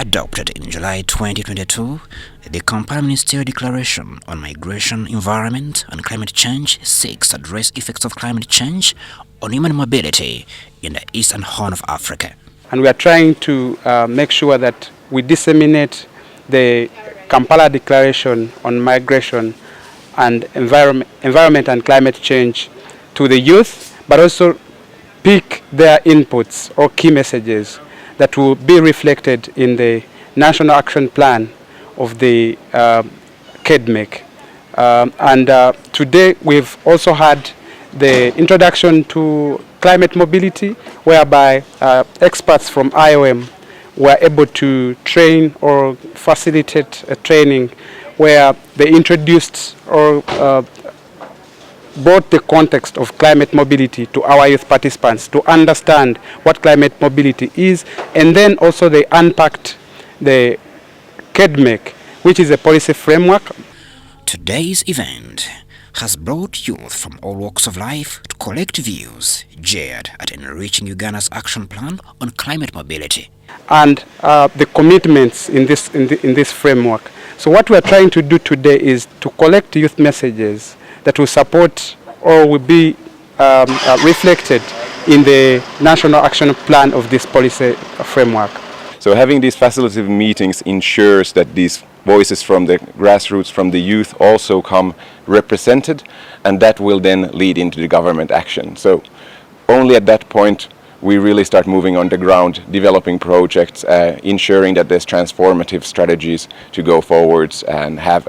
adopted in July 2022, the Kampala Ministerial Declaration on Migration, Environment and Climate Change seeks to address effects of climate change on human mobility in the Eastern Horn of Africa. And we are trying to make sure that we disseminate the Kampala Declaration on Migration and Environment and Climate Change to the youth, but also pick their inputs or key messages that will be reflected in the National Action Plan of the KEDMEC. Today we've also had the introduction to climate mobility, whereby experts from IOM were able to train or facilitate a training where they introduced or brought the context of climate mobility to our youth participants to understand what climate mobility is, and then also they unpacked the KEDMEC, which is a policy framework. Today's event has brought youth from all walks of life to collect views geared at enriching Uganda's action plan on climate mobility and the commitments in this framework. So what we are trying to do today is to collect youth messages that will support or will be reflected in the National Action Plan of this policy framework. So having these facilitative meetings ensures that these voices from the grassroots, from the youth, also come represented, and that will then lead into the government action. So only at that point we really start moving on the ground, developing projects, ensuring that there's transformative strategies to go forwards and have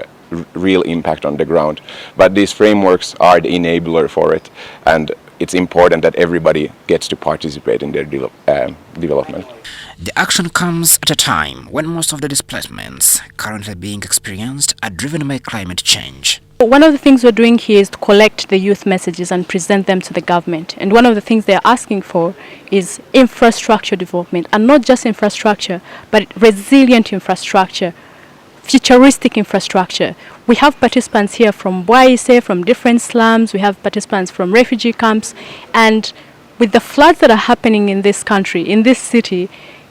real impact on the ground. But these frameworks are the enabler for it, and it's important that everybody gets to participate in their development. The action comes at a time when most of the displacements currently being experienced are driven by climate change. One of the things we're doing here is to collect the youth messages and present them to the government. And one of the things they're asking for is infrastructure development, and not just infrastructure, but resilient infrastructure, futuristic infrastructure. We have participants here from Bwaise, from different slums. We have participants from refugee camps. And with the floods that are happening in this country, in this city,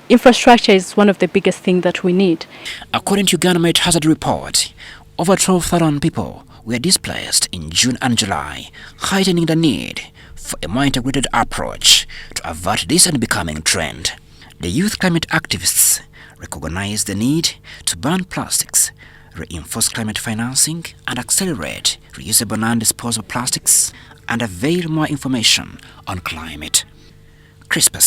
infrastructure is one of the biggest things that we need. According to Uganda Hazard Report, over 12,000 people were displaced in June and July, heightening the need for a more integrated approach to avert this unbecoming trend. The youth climate activists recognize the need to ban plastics, reinforce climate financing, and accelerate reusable non-disposable plastics, and avail more information on climate. Crispus.